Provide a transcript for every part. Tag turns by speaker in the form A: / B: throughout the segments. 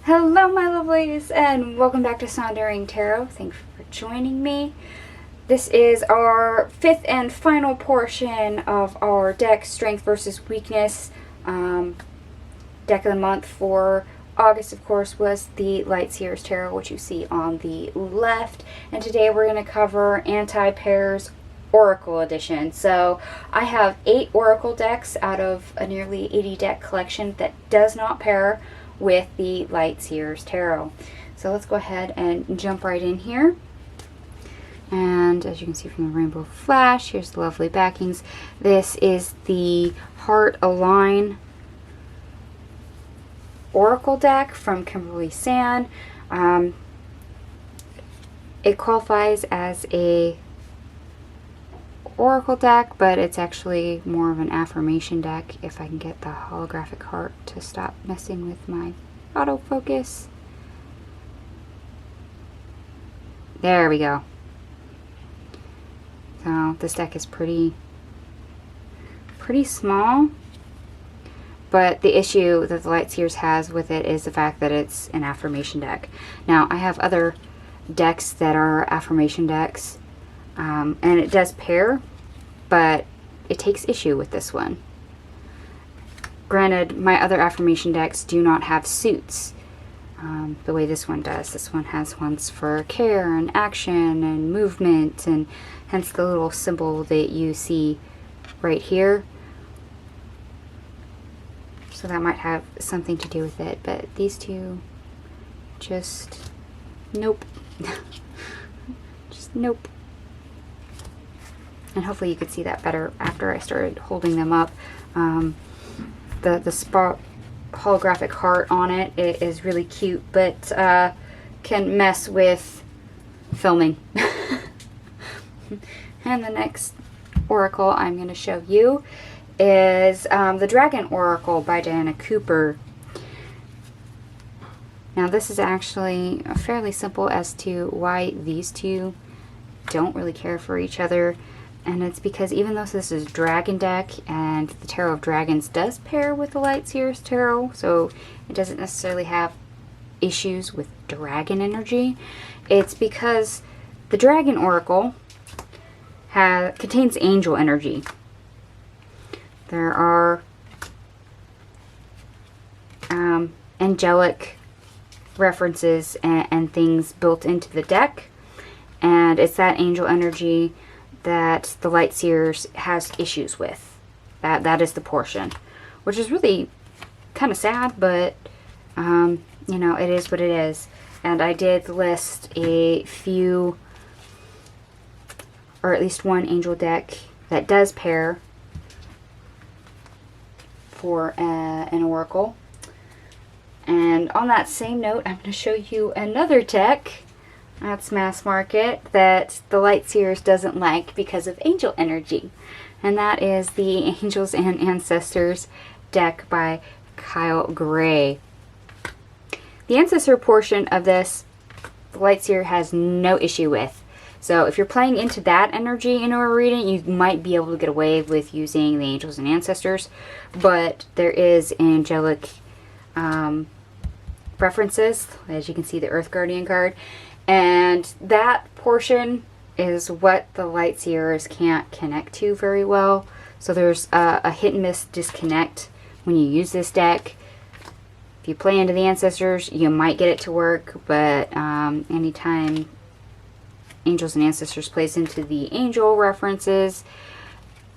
A: Hello, my lovelies, and welcome back to Sondering Tarot. Thanks for joining me. This is our fifth and final portion of our deck, Strength versus Weakness. Deck of the month for August, of course, was the Light Seer's Tarot, which you see on the left. And today we're going to cover Anti-Pairs Oracle Edition. So I have 8 Oracle decks out of a nearly 80 deck collection that does not pair with the Light Seer's Tarot. So let's go ahead and jump right in here. And as you can see from the rainbow flash, here's the lovely backings. This is the Heart Align Oracle deck from Kimberly San. It qualifies as a Oracle deck, but it's actually more of an affirmation deck if I can get the holographic heart to stop messing with my autofocus. There we go. So this deck is pretty small, but the issue that the Light Seers has with it is the fact that it's an affirmation deck. Now I have other decks that are affirmation decks, and it does pair, but it takes issue with this one. Granted, my other affirmation decks do not have suits the way this one does. This one has ones for care and action and movement, and hence the little symbol that you see right here. So that might have something to do with it, but these two just nope. Just nope. And hopefully you could see that better after I started holding them up. The spot holographic heart on it is really cute, but can mess with filming. And the next oracle I'm going to show you is the Dragon Oracle by Diana Cooper. Now this is actually fairly simple as to why these two don't really care for each other. And it's because even though this is Dragon deck and the Tarot of Dragons does pair with the Light Seer's Tarot, so it doesn't necessarily have issues with dragon energy, it's because the Dragon Oracle contains angel energy. There are angelic references and things built into the deck, and it's that angel energy that the Light Seers has issues with. That is the portion, which is really kind of sad, but you know, it is what it is. And I did list a few, or at least one angel deck that does pair for an oracle. And on that same note, I'm going to show you another deck that's mass market that the Light Seers doesn't like because of angel energy, and that is the Angels and Ancestors deck by Kyle Gray. The ancestor portion of this, the Light Seer has no issue with. So if you're playing into that energy in a reading, you might be able to get away with using the Angels and Ancestors, but there is angelic references, as you can see the Earth Guardian card. And that portion is what the Light Seers can't connect to very well. So there's a hit and miss disconnect when you use this deck. If you play into the Ancestors, you might get it to work, but anytime Angels and Ancestors plays into the angel references,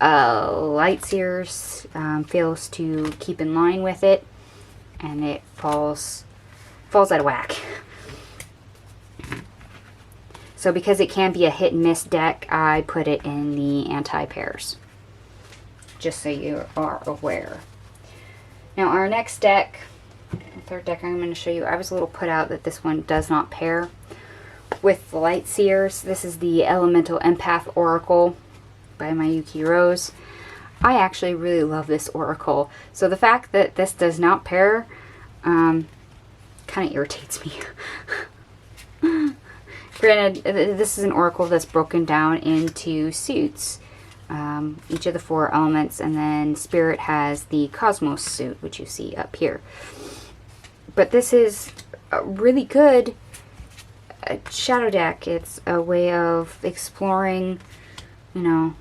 A: Light Seers fails to keep in line with it, and it falls out of whack. So because it can be a hit and miss deck, I put it in the anti-pairs, just so you are aware. Now our next deck, the third deck I'm going to show you, I was a little put out that this one does not pair with the Light Seers. This is the Elemental Empath Oracle by Mayuki Rose. I actually really love this oracle. So the fact that this does not pair kind of irritates me. Granted, this is an oracle that's broken down into suits. Each of the 4 elements, and then Spirit has the Cosmos suit, which you see up here. But this is a really good shadow deck. It's a way of exploring, you know,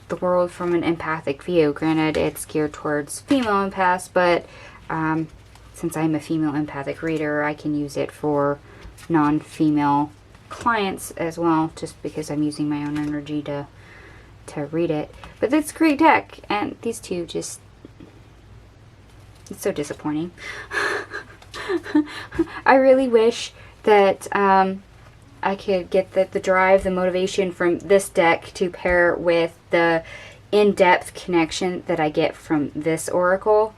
A: the world from an empathic view. Granted, it's geared towards female empaths, but since I'm a female empathic reader, I can use it for non-female clients as well, just because I'm using my own energy to read it. But it's a great deck, and these two just, it's so disappointing. I really wish that I could get the drive, the motivation from this deck to pair with the in-depth connection that I get from this oracle.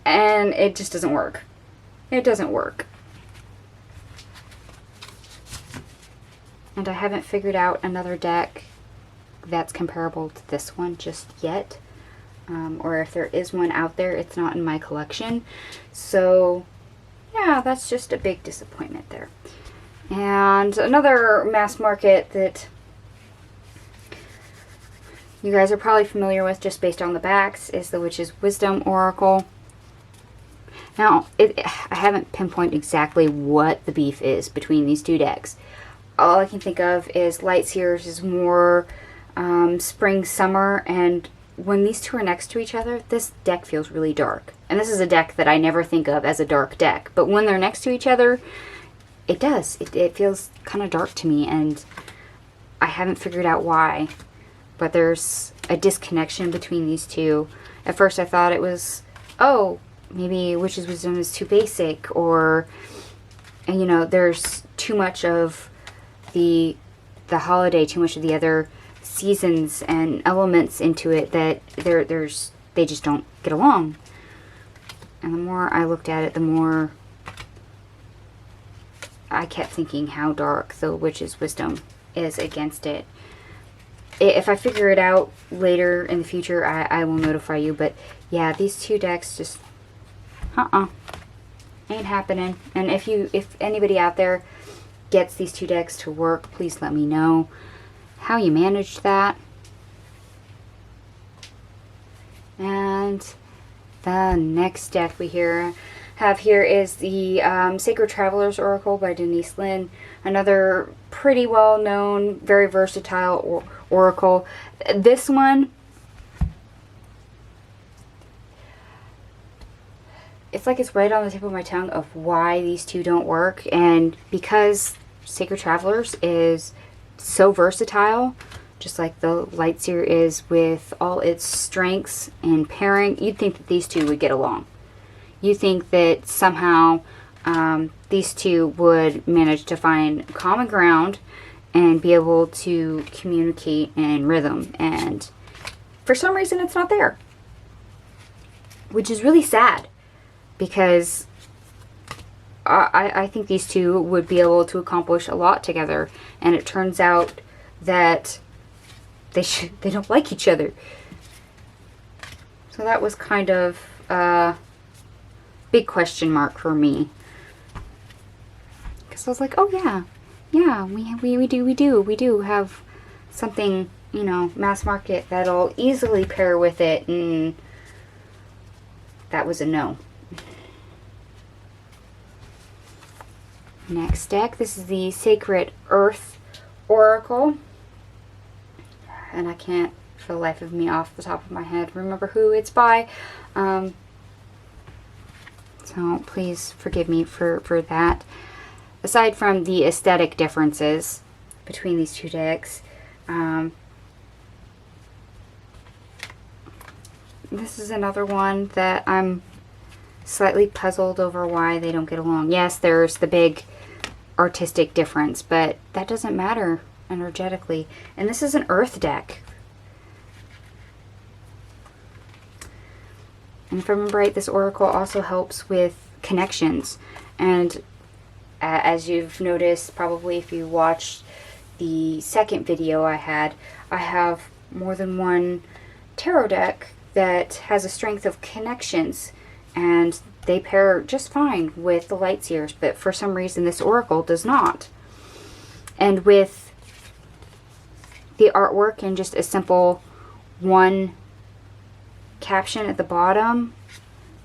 A: And it just doesn't work. It doesn't work. And I haven't figured out another deck that's comparable to this one just yet. Or if there is one out there, it's not in my collection. So, yeah, that's just a big disappointment there. And another mass market that you guys are probably familiar with just based on the backs is the Witch's Wisdom Oracle. Now, I haven't pinpointed exactly what the beef is between these two decks. All I can think of is Light Seers is more spring, summer, and when these two are next to each other, this deck feels really dark. And this is a deck that I never think of as a dark deck. But when they're next to each other, it does. It feels kind of dark to me, and I haven't figured out why. But there's a disconnection between these two. At first I thought it was, oh, maybe Witch's Wisdom is too basic, or, you know, there's too much of the holiday, too much of the other seasons and elements into it that they just don't get along. And the more I looked at it, the more I kept thinking how dark the Witch's Wisdom is against it. If I figure it out later in the future, I will notify you. But yeah, these two decks just ain't happening. And if anybody out there gets these two decks to work, please let me know how you managed that. And the next deck we have here is the Sacred Traveler's Oracle by Denise Linn. Another pretty well known, very versatile oracle. This one, it's like it's right on the tip of my tongue of why these two don't work. And because Sacred Travelers is so versatile, just like the Light Seer is with all its strengths and pairing, you'd think that these two would get along. You think that somehow these two would manage to find common ground and be able to communicate in rhythm. And for some reason it's not there. Which is really sad, because I think these two would be able to accomplish a lot together, and it turns out that they don't like each other. So that was kind of a big question mark for me, because I was like, oh yeah, we do have something, you know, mass market that'll easily pair with it, and that was a no. Next deck, this is the Sacred Earth Oracle, and I can't for the life of me off the top of my head remember who it's by, so please forgive me for that. Aside from the aesthetic differences between these two decks, this is another one that I'm slightly puzzled over why they don't get along. Yes, there's the big artistic difference, but that doesn't matter energetically. And this is an earth deck. And if I remember right, this oracle also helps with connections. And as you've noticed, probably if you watched the second video I have more than one tarot deck that has a strength of connections, and they pair just fine with the Light Seers, but for some reason this oracle does not. And with the artwork and just a simple one caption at the bottom,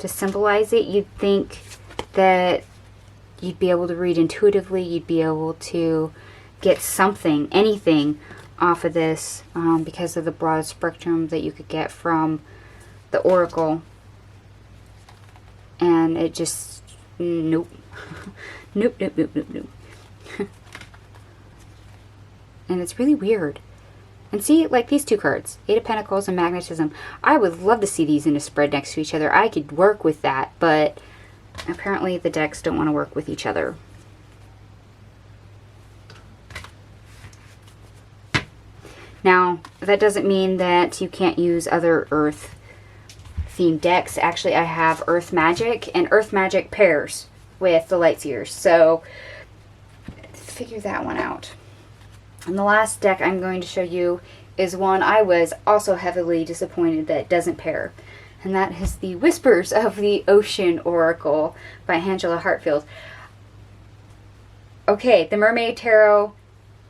A: to symbolize it. You'd think that you'd be able to read intuitively, you'd be able to get something, anything off of this because of the broad spectrum that you could get from the oracle. And it just, nope. Nope, nope, nope, nope, nope. And it's really weird. And see, like these two cards, Eight of Pentacles and Magnetism. I would love to see these in a spread next to each other. I could work with that, but apparently the decks don't want to work with each other. Now, that doesn't mean that you can't use other Earth themed decks. Actually, I have Earth Magic, and Earth Magic pairs with the Light Seers. So, figure that one out. And the last deck I'm going to show you is one I was also heavily disappointed that doesn't pair. And that is the Whispers of the Ocean Oracle by Angela Hartfield. Okay, the Mermaid Tarot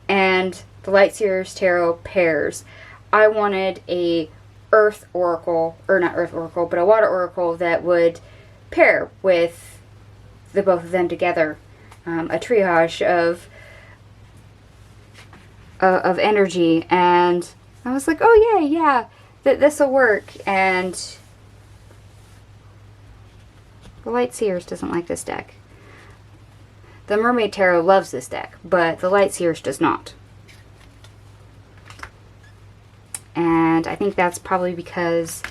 A: and the Light Seers Tarot pairs. I wanted a Earth Oracle, or not Earth Oracle, but a Water Oracle that would pair with the both of them together. A triage of energy, and I was like, oh yeah, this will work. And the Light Seers doesn't like this deck. The Mermaid Tarot loves this deck, but the Light Seers does not. And I think that's probably because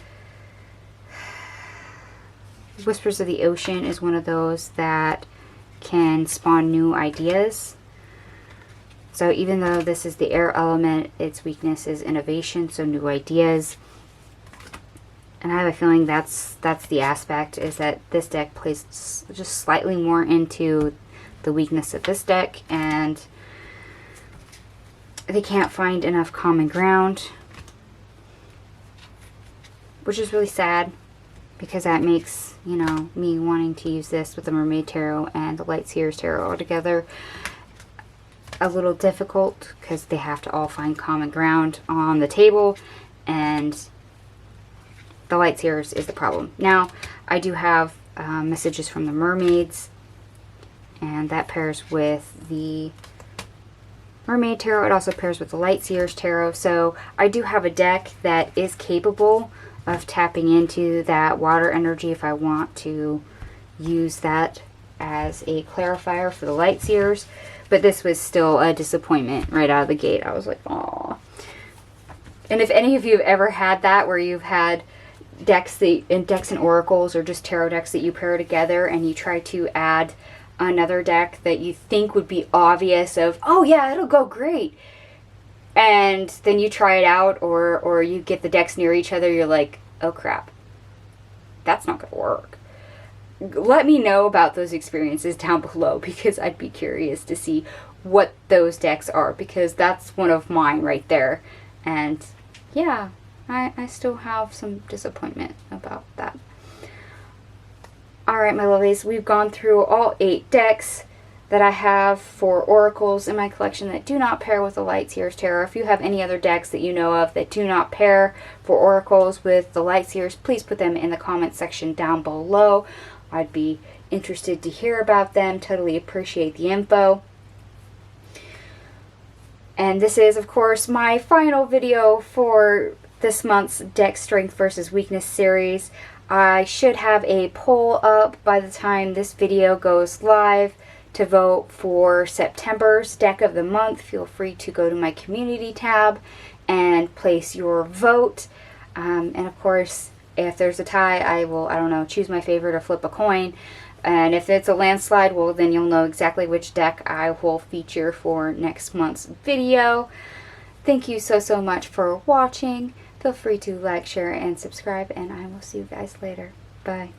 A: Whispers of the Ocean is one of those that can spawn new ideas. So even though this is the air element, its weakness is innovation, so new ideas. And I have a feeling that's the aspect, is that this deck plays just slightly more into the weakness of this deck, and they can't find enough common ground, which is really sad, because that makes, you know, me wanting to use this with the Mermaid Tarot and the Light Seers Tarot all together a little difficult, because they have to all find common ground on the table, and the Light Seers is the problem. Now, I do have messages from the mermaids, and that pairs with the Mermaid Tarot. It also pairs with the Light Seers Tarot. So I do have a deck that is capable of tapping into that water energy if I want to use that as a clarifier for the Light Seers. But this was still a disappointment right out of the gate. I was like, aw. And if any of you have ever had that, where you've had decks and oracles, or just tarot decks that you pair together, and you try to add another deck that you think would be obvious of, oh yeah, it'll go great, and then you try it out, or you get the decks near each other, you're like, oh crap, that's not gonna work. Let me know about those experiences down below, because I'd be curious to see what those decks are, because that's one of mine right there. And yeah, I still have some disappointment about that. Alright, my lovelies, we've gone through all 8 decks that I have for oracles in my collection that do not pair with the Light Seers Tarot. If you have any other decks that you know of that do not pair for oracles with the Light Seers, please put them in the comment section down below. I'd be interested to hear about them. Totally appreciate the info. And this is, of course, my final video for this month's Deck Strength versus Weakness series. I should have a poll up by the time this video goes live to vote for September's Deck of the Month. Feel free to go to my community tab and place your vote. And of course, if there's a tie, I will, I don't know, choose my favorite or flip a coin. And if it's a landslide, well, then you'll know exactly which deck I will feature for next month's video. Thank you so much for watching. Feel free to like, share, and subscribe, and I will see you guys later. Bye.